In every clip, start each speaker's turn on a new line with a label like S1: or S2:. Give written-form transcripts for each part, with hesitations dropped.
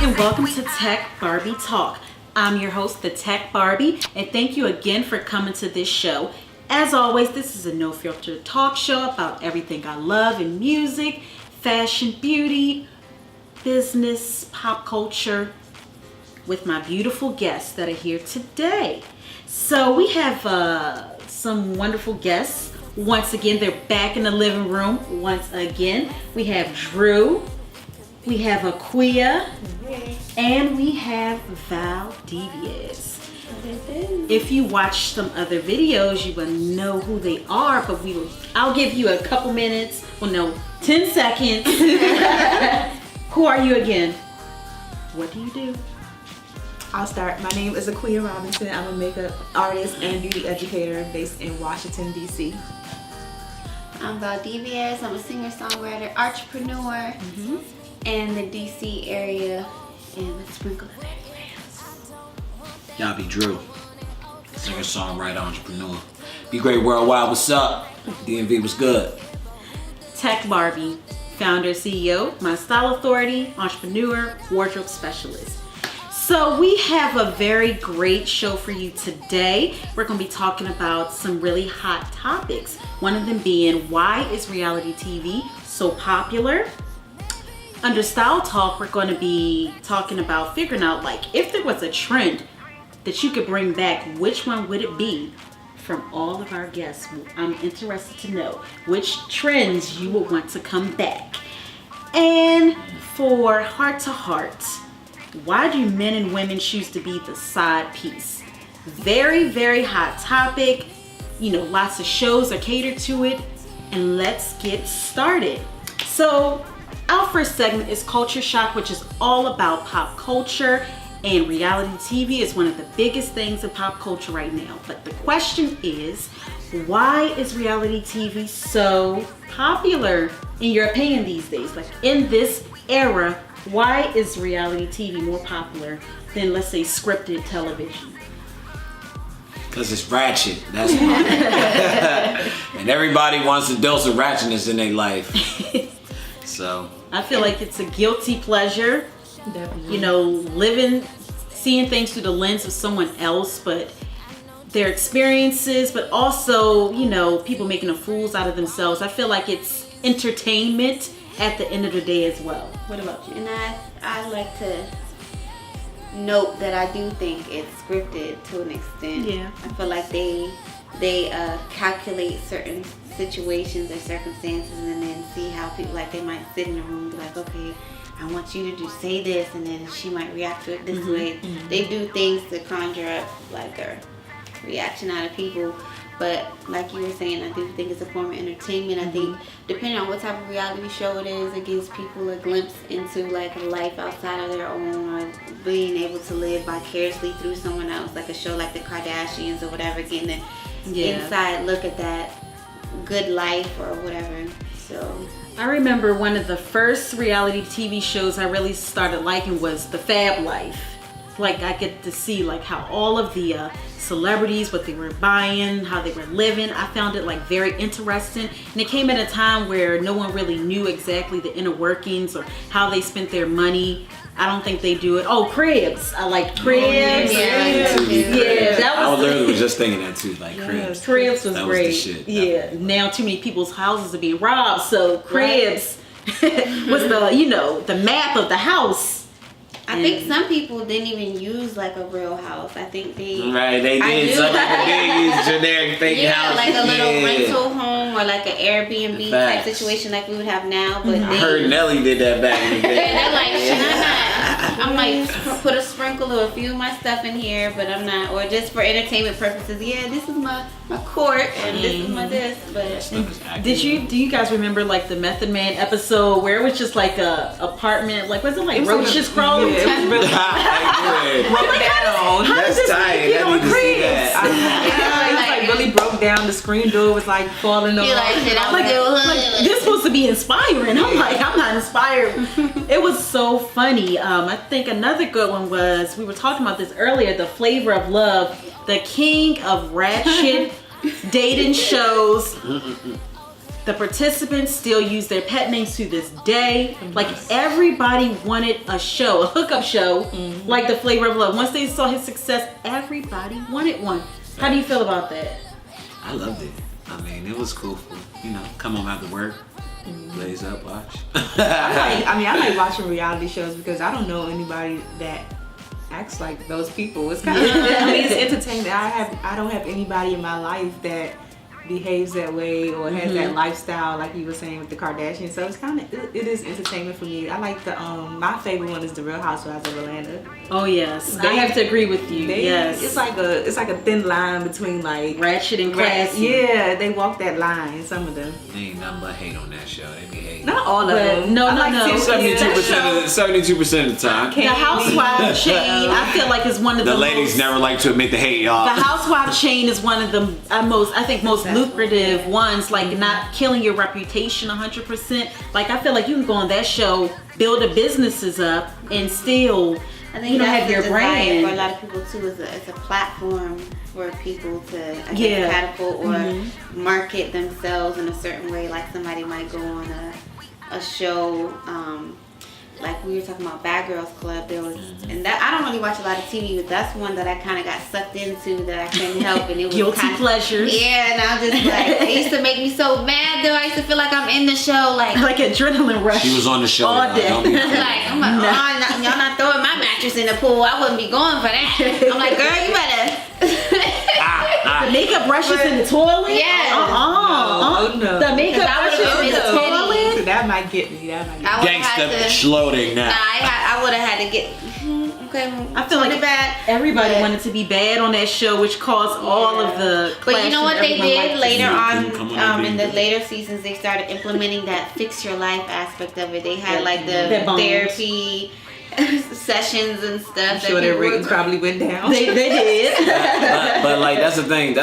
S1: and welcome to Tech Barbie Talk. I'm your host, the Tech Barbie, and thank you again for coming to this show. As always, this is a no-filter talk show about everything I love in music, fashion, beauty, business, pop culture, with my beautiful guests that are here today. So we have some wonderful guests. Once again, they're back in the living room. Once again, we have Drew, we have Akua, and we have Valdiviez. If you watch some other videos, you will know who they are, but I'll give you a couple minutes, 10 seconds. Who are you again? What do you do?
S2: I'll start. My name is Akua Robinson. I'm a makeup artist and beauty educator based in Washington, D.C.
S3: I'm Valdiviez. I'm a singer-songwriter, entrepreneur in the D.C. area and with a sprinkle of everywhere else.
S4: Yapi, Drew, singer-songwriter, entrepreneur. Be great worldwide. What's up? DMV, what's good?
S1: Tech Barbie, founder, CEO, my style authority, entrepreneur, wardrobe specialist. So we have a very great show for you today. We're going to be talking about some really hot topics. One of them being, why is reality TV so popular? Under Style Talk, we're going to be talking about figuring out, if there was a trend that you could bring back, which one would it be? From all of our guests, I'm interested to know which trends you would want to come back. And for Heart to Heart, why do men and women choose to be the side piece? Very, very hot topic. Lots of shows are catered to it. And let's get started. So our first segment is Culture Shock, which is all about pop culture. And reality TV is one of the biggest things in pop culture right now. But the question is, why is reality TV so popular in your opinion these days? In this era, why is reality TV more popular than, let's say, scripted television?
S4: Because it's ratchet. That's why. And everybody wants a dose of ratchetness in their life. So
S1: I feel like it's a guilty pleasure.
S2: Definitely.
S1: Seeing things through the lens of someone else, but their experiences, but also, people making fools out of themselves. I feel like it's entertainment at the end of the day as well. What about you?
S3: And I like to note that I do think it's scripted to an extent.
S1: Yeah.
S3: I feel like they calculate certain situations or circumstances and then see how people, they might sit in a room and be like, okay, I want you to say this, and then she might react to it this way. Mm-hmm. They do things to conjure up a reaction out of people. But like you were saying, I do think it's a form of entertainment. I think depending on what type of reality show it is, it gives people a glimpse into a life outside of their own, or being able to live vicariously through someone else, like a show like the Kardashians or whatever, getting the inside look at that good life or whatever. So
S1: I remember one of the first reality TV shows I really started liking was The Fab Life. I get to see how all of the celebrities, what they were buying, how they were living. I found it very interesting, and it came at a time where no one really knew exactly the inner workings or how they spent their money. I don't think they do it. Oh, Cribs. I like Cribs.
S4: I literally was just thinking that too. Cribs.
S1: Cribs was
S4: that
S1: great.
S4: Was the shit.
S1: Yeah. Now too many people's houses are being robbed, so Cribs was the map of the house.
S3: I think some people didn't even use a real house. I think they
S4: did some big generic fake house.
S3: A little rental home or an Airbnb type situation we would have now. But
S4: I heard Nelly did that back in the day.
S3: They're I'm put a sprinkle or a few of my stuff in here, but I'm not, or just for entertainment purposes. Yeah, this is my court and this is my this. But
S1: do you guys remember the Method Man episode where it was just a apartment? Was it roaches crawling?
S2: Yeah, it was really
S1: how does this make it on Cribs?
S2: It really broke down. The screen door was falling over.
S1: This supposed to be inspiring. I'm I'm not inspired. It was so funny. I think another good one was, we were talking about this earlier, The Flavor of Love, the king of ratchet dating shows. The participants still use their pet names to this day. Like everybody wanted a show, a hookup show, like the Flavor of Love. Once they saw his success, everybody wanted one. How do you feel about that?
S4: I loved it. I mean, it was cool for, come home after work, blaze up, watch.
S2: I like watching reality shows because I don't know anybody that acts like those people. It's kind of, it's entertainment. I don't have anybody in my life that behaves that way or has that lifestyle like you were saying with the Kardashians. So it's kind of, it is entertainment for me. I like the my favorite one is the Real Housewives of Atlanta.
S1: Oh yes, I have to agree with you. Yes,
S2: it's like a thin line between like
S1: ratchet and classy.
S2: Yeah, they walk that line. Some of them.
S4: They ain't nothing but hate on that show. They be hating.
S2: Not all of them.
S1: No.
S4: 72% of the time.
S1: The Housewife chain, I feel like, is one of the
S4: ladies never like to admit the hate, y'all.
S1: The Housewife chain is one of the most lucrative ones, like not killing your reputation 100%. Like I feel like you can go on that show, build the businesses up, and still
S3: I think
S1: you don't have your brand.
S3: For a lot of people too, it's a platform for people to catapult or market themselves in a certain way. Like somebody might go on a show. Like we were talking about Bad Girls Club, there was, and that I don't really watch a lot of TV, but that's one that I kind of got sucked into that I couldn't help, and it was
S1: guilty pleasures.
S3: Yeah, and I was just like, it used to make me so mad though. I used to feel like I'm in the show, like
S1: adrenaline rush.
S4: She was on the show
S1: all day.
S3: I'm like, y'all not throwing my mattress in the pool. I wouldn't be going for that. I'm like, girl, you better.
S1: The makeup brushes in the toilet?
S3: Yeah.
S2: No.
S1: The makeup brushes in the toilet?
S2: That might get me.
S4: Gangsta floating now.
S3: I would have had to get. Okay.
S1: I feel like everybody wanted to be bad on that show, which caused all of the.
S3: But you know what they did later on? In the
S4: baby.
S3: later seasons, they started implementing that fix your life aspect of it. They had like the
S1: therapy
S3: sessions and stuff.
S2: I'm sure their ratings probably went down.
S1: They did.
S4: but like that's the thing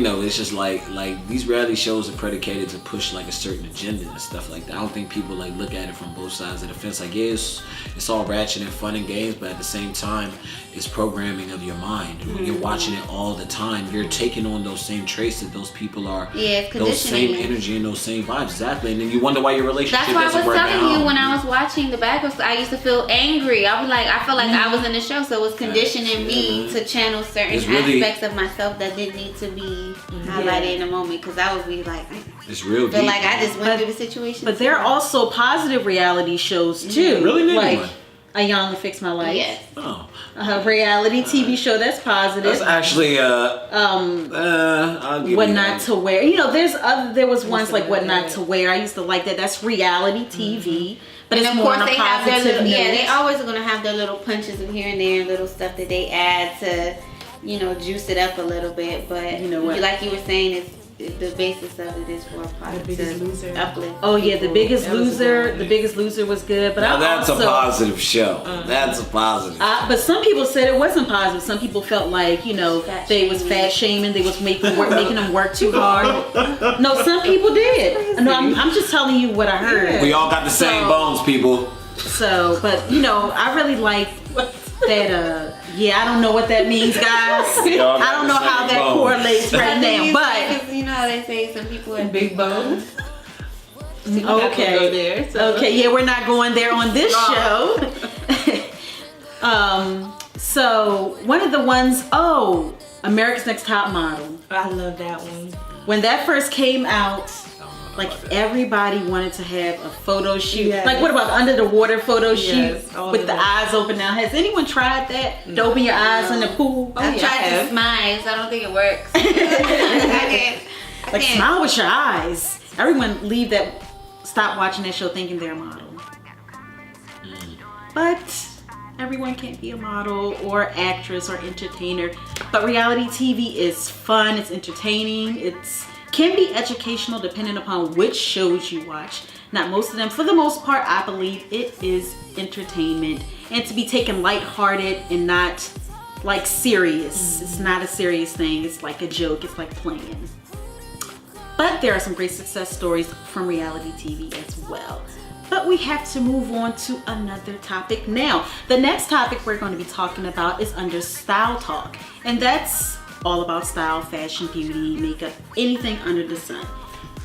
S4: though. It's just like these reality shows are predicated to push like a certain agenda and stuff like that. I don't think people like look at it from both sides of the fence. Like it's all ratchet and fun and games, but at the same time it's programming of your mind. When you're watching it all the time, you're taking on those same traits that those people are.
S3: Yeah, it's
S4: those same energy and those same vibes. Exactly. And then you wonder why your relationship
S3: doesn't work out.
S4: That's why I was telling
S3: you when I was watching the Bad Girls, I used to feel angry. I felt like I was in the show, so it was conditioning me to channel certain aspects of myself that didn't need to be highlighted in a moment, because I would be like,
S4: it's real
S3: feel
S4: deep.
S3: like I just went through the situation.
S1: But there are also positive reality shows too.
S4: Really?
S1: Like I Young Fix My Life.
S3: Yes.
S4: Oh.
S1: A reality TV show that's positive.
S4: That's actually I'll give
S1: What
S4: you
S1: Not to Wear. There was ones like What Not to Wear. I used to like that. That's reality TV. But
S3: and
S1: it's
S3: of
S1: more
S3: course
S1: on a
S3: they have their
S1: positive
S3: little,
S1: note.
S3: they always are gonna have their little punches in here and there, little stuff that they add to, juice it up a little bit. But
S1: you know what?
S3: Like you were saying, it's the basis of it is for positive uplift.
S1: Oh yeah, The Biggest Loser. The Biggest Loser was good, but
S4: that's a positive show. That's a positive.
S1: But some people said it wasn't positive. Some people felt like they was fat shaming. They was making them work too hard. No, some people did. No, I'm just telling you what I heard.
S4: We all got the same bones, people.
S1: So, but I really like that. I don't know what that means, guys. I don't know how that correlates right now, but
S3: you know how they say some people have
S2: big bones.
S1: Okay. Yeah, we're not going there on this show. So one of the ones, America's Next Top Model.
S2: I love that one.
S1: When that first came out, like everybody wanted to have a photo shoot.
S2: Yes.
S1: Like what about the under the water photo shoot
S2: all
S1: with the eyes open now? Has anyone tried that? To open your eyes in the pool?
S3: I've tried to smile, so I don't think it works. I can't.
S1: Smile with your eyes. Everyone stop watching that show thinking they're a model. But everyone can't be a model or actress or entertainer. But reality TV is fun, it's entertaining, can be educational depending upon which shows you watch. Not most of them. For the most part, I believe it is entertainment and to be taken lighthearted and not like serious. It's not a serious thing. It's like a joke. It's like playing. But there are some great success stories from reality TV as well. But we have to move on to another topic now. The next topic we're going to be talking about is under Style Talk. And that's all about style, fashion, beauty, makeup, anything under the sun.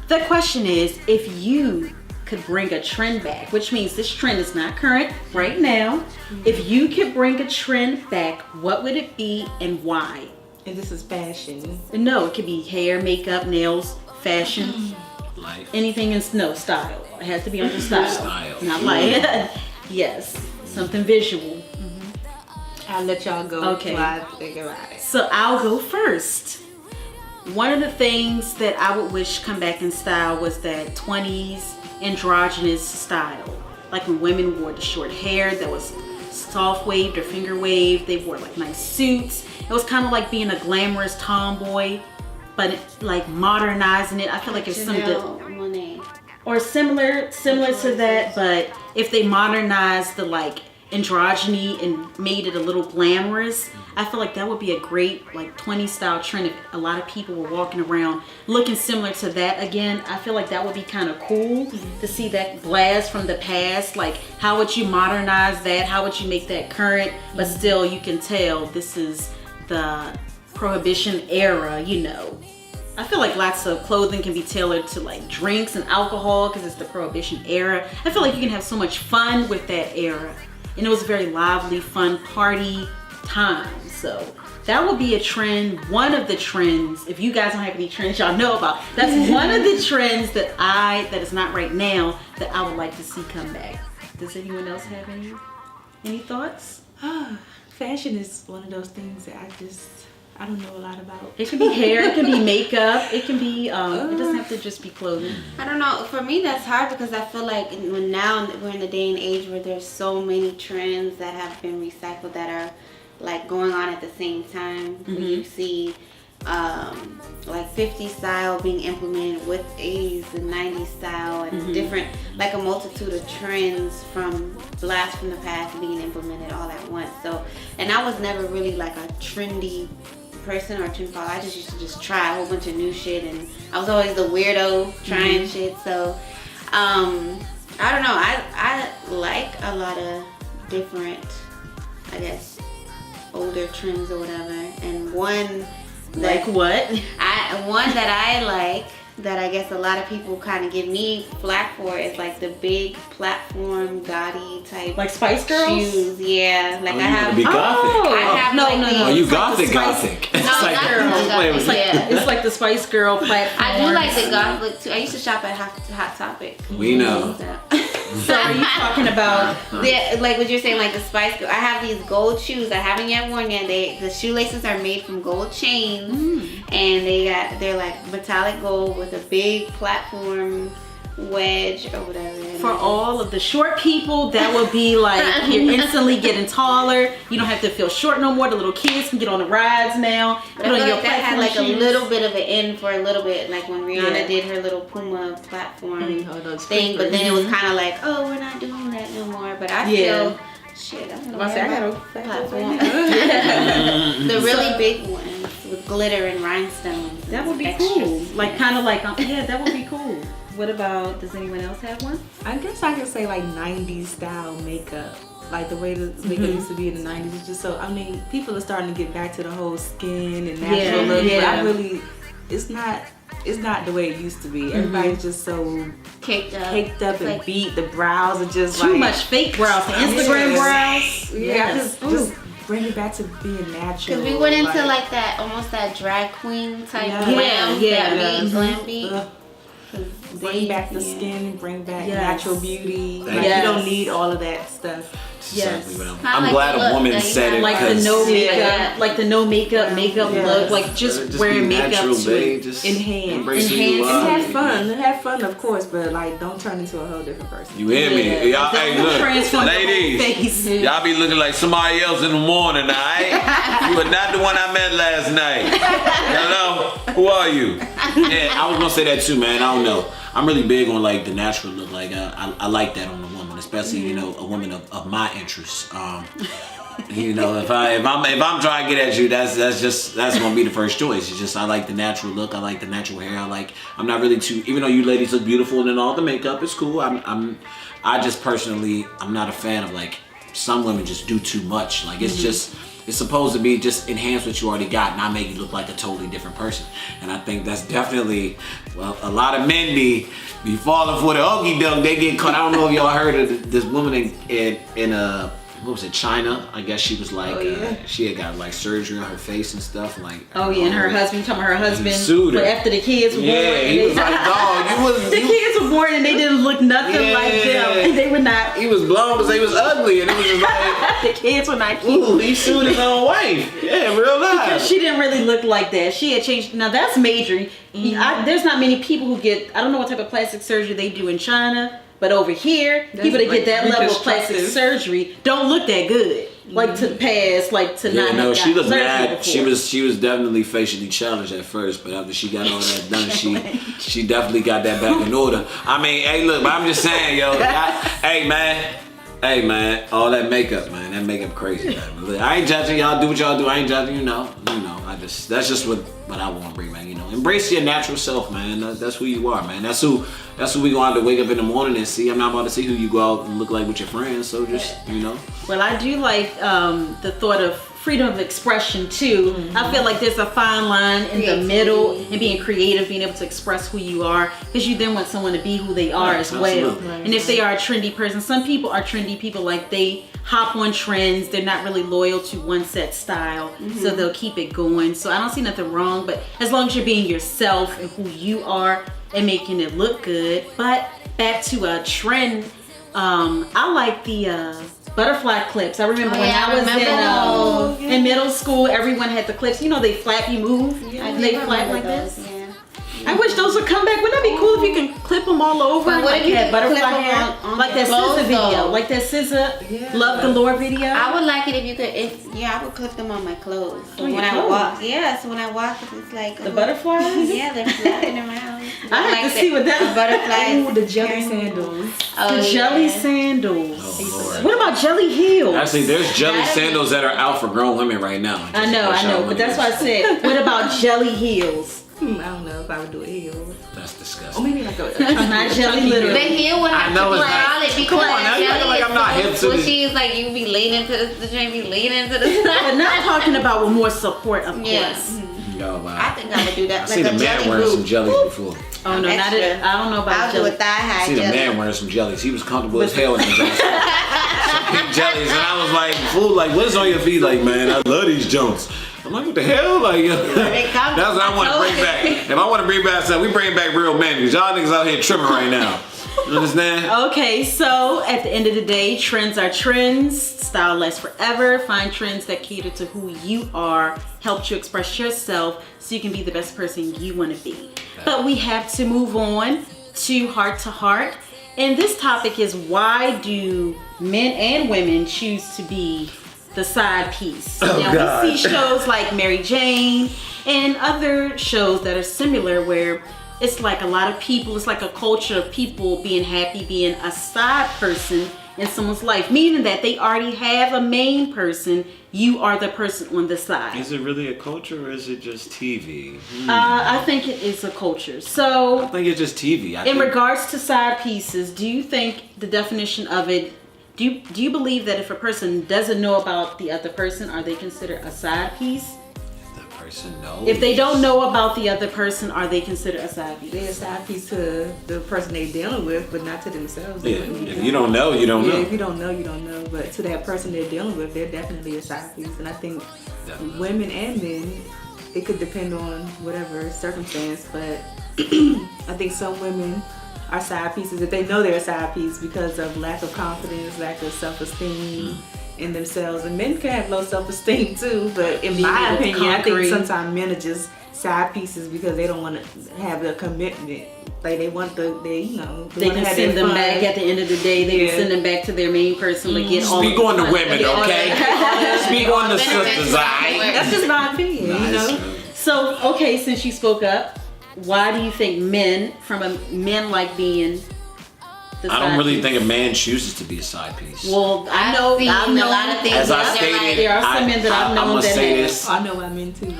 S1: The question is, if you could bring a trend back, which means this trend is not current right now. If you could bring a trend back, what would it be and why?
S2: And this is fashion.
S1: No, it could be hair, makeup, nails, fashion,
S4: Life.
S1: anything in style. It has to be under style.
S4: Style.
S1: Not like, yes, something visual.
S2: I'll let y'all go.
S1: Okay.
S2: While I think about it.
S1: So I'll go first. One of the things that I would wish come back in style was that 20s androgynous style. Like when women wore the short hair that was soft waved or finger waved. They wore like nice suits. It was kind of like being a glamorous tomboy, but like modernizing it. I feel like it's something
S3: Monet.
S1: or similar to that, but if they modernized the like androgyny and made it a little glamorous, I feel like that would be a great like 20s style trend if a lot of people were walking around looking similar to that again. I feel like that would be kind of cool to see that blast from the past. Like, how would you modernize that? How would you make that current, but still you can tell this is the Prohibition era, you know. I feel like lots of clothing can be tailored to like drinks and alcohol because it's the Prohibition era. I feel like you can have so much fun with that era. And it was a very lively, fun party time. So that would be a trend, one of the trends. If you guys don't have any trends y'all know about, that's one of the trends that is not right now, that I would like to see come back. Does anyone else have any thoughts?
S2: Fashion is one of those things that I don't know a lot about.
S1: It can be hair, it can be makeup, it can be, it doesn't have to just be clothing.
S3: I don't know. For me, that's hard because I feel like now we're in the day and age where there's so many trends that have been recycled that are like going on at the same time. When you see like 50s style being implemented with 80s and 90s style and different, like a multitude of trends from blasts from the past being implemented all at once. So, and I was never really like a trendy person or trend follower. I just used to just try a whole bunch of new shit, and I was always the weirdo trying shit. So I don't know, I like a lot of different, I guess, older trends or whatever, and one
S1: Like what?
S3: one that I like, that I guess a lot of people kind of give me flack for, is like the big platform gaudy type,
S1: Like Spice Girls?
S3: shoes. Yeah, like
S4: Oh,
S3: I
S4: you
S3: have.
S4: wanna be gothic.
S3: I have
S1: no,
S3: like
S1: no,
S3: these-
S1: no.
S4: Oh, you
S1: It's like the
S4: gothic,
S1: Spice-
S4: gothic.
S3: No,
S4: It's like,
S3: not
S4: don't
S3: the
S4: play with
S3: gothic,
S4: me.
S3: yeah.
S1: It's like the Spice Girl platform.
S3: I do like the goth look too. I used to shop at Hot Topic.
S4: We know.
S1: So are you talking about?
S3: Like what you're saying, like the Spice Girl. I have these gold shoes. I haven't yet worn yet. The shoelaces are made from gold chains, and they're like metallic gold with a big platform wedge or whatever. And
S1: For all of the short people, that would be like you're instantly getting taller. You don't have to feel short no more. The little kids can get on the rides now.
S3: But I feel like that had like
S1: platform
S3: a
S1: shoes.
S3: little bit of an end for a little bit, like when Rihanna
S1: Yeah.
S3: did her little Puma platform
S2: Oh, those
S3: thing. But then it was
S2: creepers.
S3: kind of like, oh, we're not doing that no more. But I
S1: Yeah.
S3: still, shit, I'm
S2: I
S3: gonna
S2: say, I
S3: wear
S2: got
S3: my
S2: a
S3: platform.
S2: platform.
S3: The really big ones with glitter and rhinestones.
S1: That would be
S3: Extras.
S1: cool. Like kind of like yeah, that would be cool. What about? Does anyone else have one?
S2: I guess I could say like 90s style makeup. Like the way the makeup used to be in the 90s. It's just so, I mean, people are starting to get back to the whole skin and natural
S1: Yeah,
S2: look.
S1: yeah.
S2: But I really, it's not the way it used to be. Everybody's just so
S3: Caked up.
S2: and
S3: Like-
S2: beat. The brows are just
S1: Too
S2: like
S1: much fake brows, the Instagram
S2: Yes.
S1: brows.
S2: Yeah,
S1: Yes.
S2: just bring it back to being natural.
S3: Cause we went into like that, almost that drag queen type
S2: Yeah.
S3: glam,
S1: Yeah,
S3: that beat, glam beat.
S2: Ugh. Bring back the skin, bring back
S1: Yes.
S2: natural beauty.
S4: Thank
S2: Like
S1: you.
S2: you don't need all of that stuff.
S1: Yes.
S4: Exactly what
S3: Kinda
S4: I'm
S3: like
S4: glad
S3: the
S4: a
S3: look
S4: woman
S3: that you
S4: said
S3: have.
S4: it.
S1: Like the
S4: 'cause
S1: no makeup,
S3: Yeah.
S1: like the no makeup
S2: Yes.
S1: look, like just
S4: be
S1: wearing makeup
S4: natural,
S1: to
S4: babe.
S1: it.
S4: Just
S2: Enhance.
S4: embrace who
S1: Enhance.
S4: you
S2: And
S4: are.
S2: have fun, of course, but like don't turn into a whole different person.
S4: You hear me?
S1: Yeah.
S4: Y'all, hey, look,
S1: Transform the whole
S4: ladies,
S1: face.
S4: y'all be looking like somebody else in the morning, alright? You are not the one I met last night. Hello? Who are you? Yeah, I was gonna say that too, man. I don't know. I'm really big on like the natural look. Like I like that on a woman, especially you know a woman of my interests. You know, if I'm trying to get at you, that's gonna be the first choice. It's just I like the natural look. I like the natural hair. I'm not really too. Even though you ladies look beautiful and then all the makeup is cool. I just personally I'm not a fan of like some women just do too much. Like it's just It's supposed to be just enhance what you already got, not make you look like a totally different person. And I think that's definitely, well, a lot of men be falling for the okey doke. They get caught. I don't know if y'all heard of this woman in what was it, China? I guess she was like, she had got like surgery on her face and stuff. Like,
S1: and her husband, talking about her husband,
S4: sued her.
S1: after the kids were born.
S4: Yeah, he was like, dog,
S1: the kids were born and they didn't look nothing like them. They were not.
S4: He was blown because they was ugly, and it was just like,
S1: the kids were not cute.
S4: ooh, he sued his own wife. Yeah, real life.
S1: Because she didn't really look like that. She had changed. Now that's major. There's not many people who get, I don't know what type of plastic surgery they do in China, but over here, people that get that level of plastic surgery don't look that good. Like to pass, like to not.
S4: No, she looked mad.
S1: Before.
S4: She was definitely facially challenged at first, but after she got all that done, she definitely got that back in order. I mean, hey, look, but I'm just saying, yo, hey man, all that makeup, man, that makeup crazy, man. Look, I ain't judging y'all. Do what y'all do. I ain't judging you know. That's just what I want to bring, man. You know, embrace your natural self, man. That's who you are, man. That's who we gonna have to wake up in the morning and see. I'm not about to see who you go out and look like with your friends. So just, you know.
S1: Well, I do like the thought of freedom of expression too. I feel like there's a fine line in the middle and being creative, being able to express who you are, because you then want someone to be who they are as well.
S4: Right.
S1: And if they are a trendy person, some people are trendy people, like they hop on trends. They're not really loyal to one set style, so they'll keep it going. So I don't see nothing wrong, but as long as you're being yourself and who you are and making it look good. But back to a trend, I like the butterfly clips. I remember when I was in middle school, everyone had the clips. You know, they flap, you move. They flap like this.
S3: Yeah.
S1: I wish those would come back. Wouldn't that be cool if you can clip them all over?
S3: But what
S1: like
S3: if you
S1: that
S3: could
S1: butterfly
S3: clip
S1: hair,
S3: them on
S1: like that
S3: clothes,
S1: SZA video,
S3: though?
S1: like that SZA Love Galore video.
S3: I would like it if you could. I would clip them on my clothes. So
S1: On your
S3: when I
S1: clothes?
S3: walk, so when I walk, it's like
S1: The butterflies.
S3: Yeah, they're flapping around.
S1: I have to see what that
S3: butterflies.
S2: Ooh, the jelly sandals.
S3: Oh,
S1: The jelly
S3: yeah.
S1: sandals.
S4: Oh, Lord.
S1: What about jelly heels?
S4: Actually, there's jelly sandals that are out for grown women right now.
S1: I know, but that's why I said, what about jelly heels?
S2: I don't know if I would do a heel.
S4: That's
S2: Or
S4: disgusting.
S2: maybe like a
S1: Not jelly
S3: The
S1: literally.
S3: heel would have
S4: I know
S3: to
S4: it's
S3: be
S4: not-
S3: solid because
S4: Come on, now you
S3: jelly
S4: acting like
S3: is
S4: I'm not
S3: so
S4: hip to this.
S3: squishy. It's like you be leaning to the joint, be leaning to the
S1: But
S3: side.
S1: not talking about with more support, of
S3: Yeah.
S1: course.
S4: Yo,
S3: I
S4: wow.
S3: think I would do that.
S4: I seen a man
S3: jelly
S4: wearing some
S3: boot.
S4: jellies before.
S1: Oh no, not it. I don't know about
S3: I'll do
S1: jelly.
S3: a thigh
S4: I
S3: high
S4: seen a
S3: jelly.
S4: man wearing some jellies. He was comfortable as hell in them jellies. Some pink jellies, and I was like, fool, like, what is on your feet? Like, man, I love these junks. I'm like, what the hell? Like, that's what I want to bring back. If I want to bring back something, we bring back real men, because y'all niggas out here tripping right now. You understand?
S1: Okay, so at the end of the day, trends are trends. Style lasts forever. Find trends that cater to who you are, help you express yourself so you can be the best person you want to be. But we have to move on to heart to heart. And this topic is, why do men and women choose to be the side piece? Now, we see shows like Mary Jane and other shows that are similar where it's like a lot of people, it's like a culture of people being happy being a side person in someone's life, meaning that they already have a main person. You are the person on the side.
S4: Is it really a culture, or is it just TV?
S1: I think it is a culture. So
S4: I think it's just TV.
S1: in regards to side pieces, do you think the definition of it, do you believe that if a person doesn't know about the other person, are they considered a side piece?
S4: The person knows.
S1: If they don't know about the other person, are they considered a side piece?
S2: They're a side piece to the person they're dealing with, but not to themselves.
S4: Yeah, if you don't know, you don't know.
S2: If you don't know, you don't know. But to that person they're dealing with, they're definitely a side piece. And I think
S4: Definitely.
S2: women and men, it could depend on whatever circumstance, but I think some women are side pieces if they know they're a side piece because of lack of confidence, lack of self-esteem in themselves. And men can have low self-esteem too, but in my opinion, I think sometimes men are just side pieces because they don't want to have the commitment. Like they want they
S1: They can send them back at the end of the day. They can send them back to their main person, but get all.
S4: Speak on the women, okay? Speak on the sisters, alright?
S2: That's just my opinion, you know.
S1: So, okay, since you spoke up, why do you think men like being the
S4: I don't
S1: side
S4: really
S1: piece?
S4: think a man chooses to be a side piece.
S1: Well, I know
S3: a lot of things.
S4: As I
S3: that they're
S4: stated,
S1: there are some men that I've known
S4: I'ma
S1: that
S4: say
S1: have.
S4: this.
S2: I know what I mean too,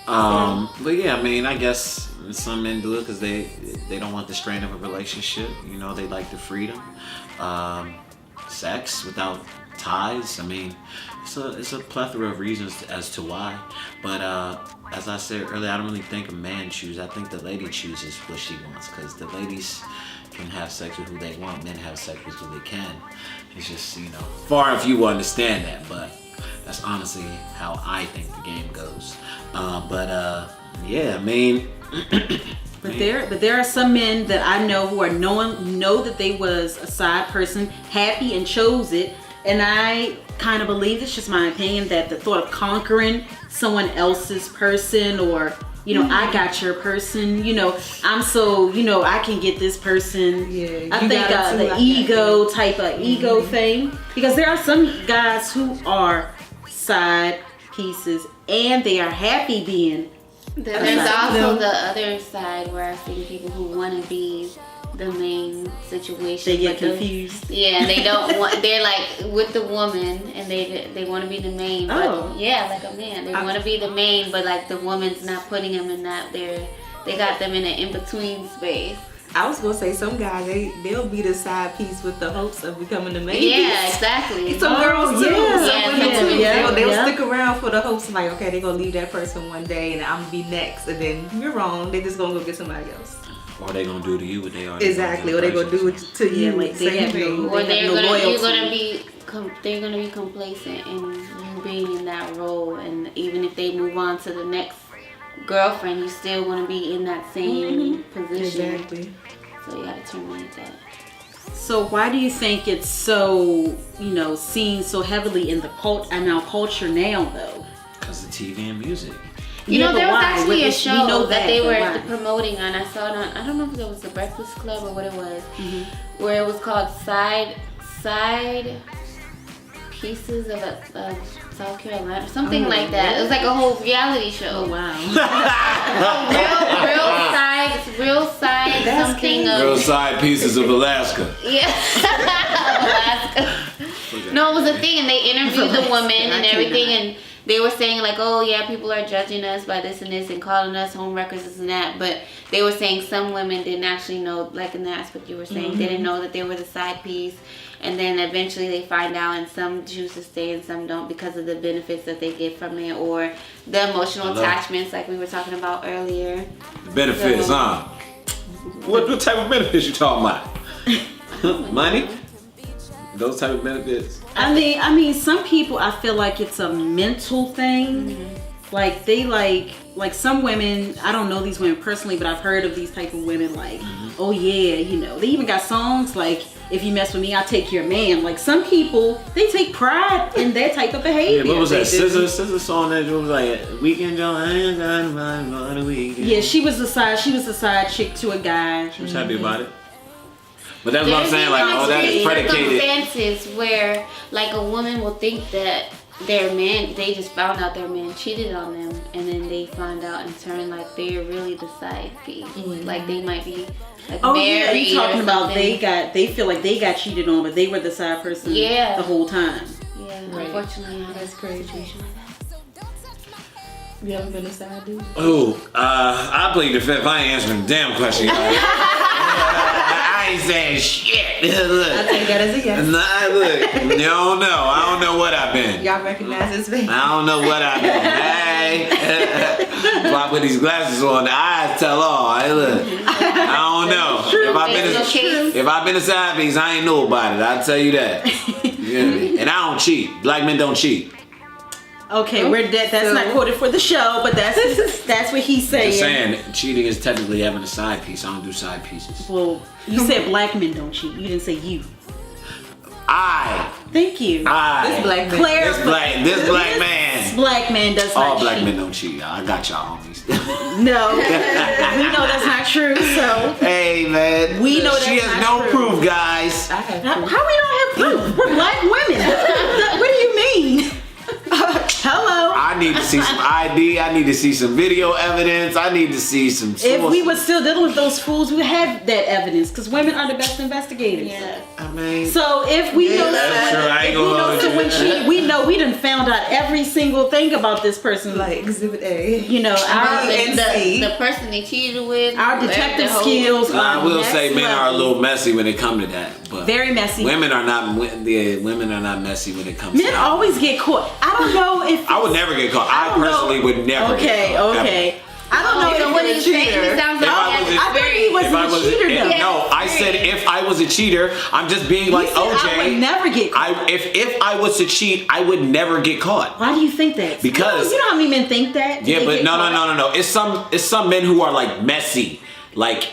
S4: But yeah, I mean, I guess some men do it because they don't want the strain of a relationship. You know, they like the freedom. Sex without ties. I mean, it's a plethora of reasons as to why, but as I said earlier, I don't really think a man chooses. I think the lady chooses what she wants, because the ladies can have sex with who they want, men have sex with who they can. It's just, far if you understand that, but that's honestly how I think the game goes. Yeah, I mean.
S1: But there are some men that I know who know that they was a side person, happy and chose it, and I kind of believe, it's just my opinion, that the thought of conquering someone else's person, or I got your person, I'm so, I can get this person.
S2: Yeah,
S1: I think the ego type of ego thing, because there are some guys who are side pieces and they are happy being.
S3: There's also the other side where I've seen people who want to be the main situation.
S1: They get confused.
S3: Yeah, they don't want. They're like with the woman, and they want to be the main. But yeah, like a man, they want to be the main, but like the woman's not putting them in that. They got them in an in between space.
S2: I was gonna say, some guys they'll be the side piece with the hopes of becoming the main piece.
S3: Yeah, exactly.
S2: Some girls too. Some women too. They'll stick around for the hopes of like, okay, they're gonna leave that person one day and I'm gonna be next, and then you're wrong. They just gonna go get somebody else.
S4: Or they gonna do to you what they already
S2: exactly. Or they gonna do it to you.
S1: Like same thing.
S3: Or they're gonna be complacent in you being in that role, and even if they move on to the next girlfriend, you still want to be in that same position.
S2: Exactly.
S3: So you gotta terminate that.
S1: So why do you think it's so, seen so heavily in our culture now, though?
S4: Because of TV and music.
S3: There was actually a show that they were
S1: why?
S3: promoting on. I saw it on, I don't know if it was the Breakfast Club or what it was, where it was called Side Pieces of South Carolina, something like that. It was like a whole reality show.
S1: Oh wow!
S3: real side something.
S4: Real side pieces of Alaska.
S3: Yeah, Alaska. No, it was a thing, and they interviewed the woman and everything, and they were saying like, oh yeah, people are judging us by this and this and calling us home wreckers, this and that. But they were saying some women didn't actually know, like in the aspect you were saying, they didn't know that they were the side piece. And then eventually they find out, and some choose to stay and some don't because of the benefits that they get from it, or the emotional attachments like we were talking about earlier.
S4: Benefits, huh? What type of benefits you talking about? Money? Those type of benefits?
S1: I mean, some people, I feel like it's a mental thing. Like they like some women, I don't know these women personally, but I've heard of these type of women like, oh yeah, they even got songs like, if you mess with me, I'll take your man. Like some people, they take pride in that type of behavior.
S4: Yeah, what was that? SZA song that was like, Weekend Joe, I ain't got mine on the weekend.
S1: Yeah, she was the side chick to a guy.
S4: She was happy about it. But that's what I'm saying, like, that is predicated.
S3: Circumstances where, like, a woman will think that their man, they just found out their man cheated on them, and then they find out in turn, like, they're really the side piece. Like, they might be, like, married.
S1: You talking about they feel like they got cheated on, but they were the side person the whole time.
S3: Yeah, unfortunately,
S2: that's crazy. You ever been a side dude?
S4: Oh, I plead the fifth. I ain't answering the damn question. I ain't saying shit. Look.
S2: I take that as a yes.
S4: Nah, look. You don't know. I don't know what I've been.
S2: Y'all recognize his face?
S4: I don't know what I've been. Hey. If I put these glasses on, the eyes tell all. Hey, look. I don't know. If I've been a side piece, I ain't know about it. I'll tell you that. Yeah. And I don't cheat. Black men don't cheat.
S1: Okay, we're dead. That's not quoted for the show, but that's what he's saying.
S4: Just saying, cheating is technically having a side piece. I don't do side pieces.
S1: Well, you said black men don't cheat. You didn't say you. Thank you.
S2: This black man.
S4: This black man.
S1: This black man does not cheat.
S4: All black men don't cheat. I got y'all homies.
S1: No, we know that's not true. So
S4: hey man,
S1: we know that's
S4: she has
S1: not
S4: no
S1: true.
S4: proof, guys.
S1: I have proof. How we don't have proof? We're black women. What do you mean? Hello.
S4: I need to see some ID. I need to see some video evidence. I need to see some sources.
S1: If we were still dealing with those fools, we would have that evidence because women are the best investigators.
S3: Yeah.
S4: I mean,
S1: so if we know we know we done found out every single thing about this person,
S2: like Exhibit A.
S3: The person they cheated with.
S1: Our detective skills.
S4: I will say men are a little messy when it comes to that. but
S1: very messy.
S4: Women are not messy when it comes to
S1: Men always get caught. I don't know if
S4: I would never get caught. I personally would never get caught.
S1: Okay. I don't know
S3: So what he's saying, it sounds like
S1: I thought he wasn't a cheater though.
S4: No, I said if I was a cheater, I'm just being like OJ.
S1: I would never get caught.
S4: If I was to cheat, I would never get caught.
S1: Why do you think that?
S4: Because
S1: you know how many men think that?
S4: Yeah, but no. It's some men who are like messy. Like,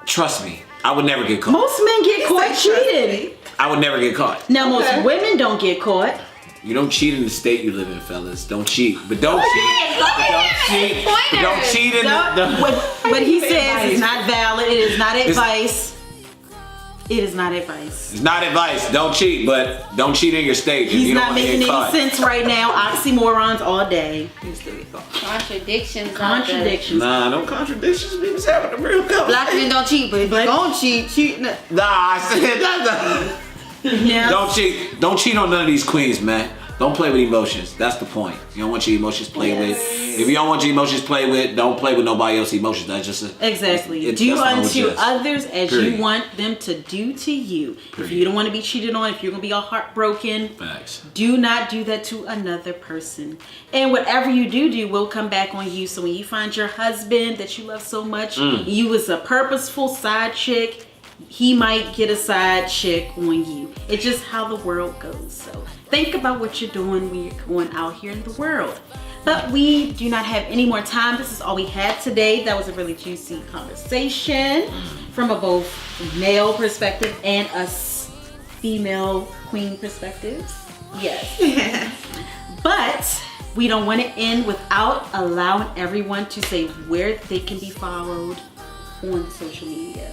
S4: trust me, I would never get caught.
S1: Most men get caught cheating.
S4: I would never get caught.
S1: Now most women don't get caught.
S4: You don't cheat in the state you live in, fellas. Don't cheat, but don't cheat. Don't cheat in
S1: What he says is not valid. It is not advice. It is not advice.
S4: It's not advice. Don't cheat, but don't cheat in your state.
S1: He's not making any sense right now. Oxymorons all day.
S3: Contradictions.
S4: Nah, no contradictions. We was having a real conversation.
S3: Black men don't cheat, but if you don't cheat.
S4: Nah, I said that.
S1: Yeah.
S4: Don't cheat. Don't cheat on none of these queens, man. Don't play with emotions. That's the point. You don't want your emotions played with. If you don't want your emotions played with, don't play with nobody else's emotions. That's just
S1: exactly. Do unto others as
S4: Period.
S1: you want them to do to you. Period. If you don't want to be cheated on, if you're gonna be all heartbroken,
S4: facts.
S1: Do not do that to another person. And whatever you do will come back on you. So when you find your husband that you love so much, you was a purposeful side chick, he might get a side chick on you. It's just how the world goes. So think about what you're doing when you're going out here in the world. But we do not have any more time. This is all we had today. That was a really juicy conversation from a both male perspective and us female queen perspectives. Yes. But we don't want to end without allowing everyone to say where they can be followed on social media.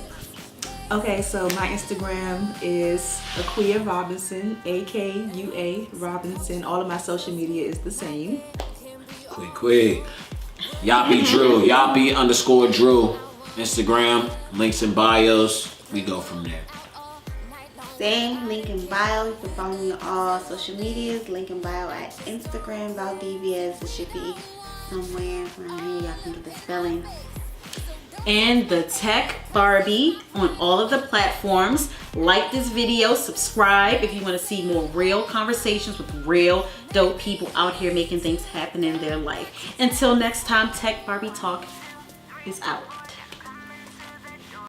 S2: Okay, so my Instagram is Akua Robinson, AKUA Robinson. All of my social media is the same.
S4: Quick. Yapi Drew, Yapi_Drew. Instagram, links in bios. We go from there.
S3: Same, link in bio. You can follow me on all social medias. Link in bio at Instagram, Valdiviez. It should be somewhere around here. Y'all can get the spelling.
S1: And the Tech Barbie on all of the platforms. Like this video, subscribe if you want to see more real conversations with real dope people out here making things happen in their life. Until next time, Tech Barbie Talk is out.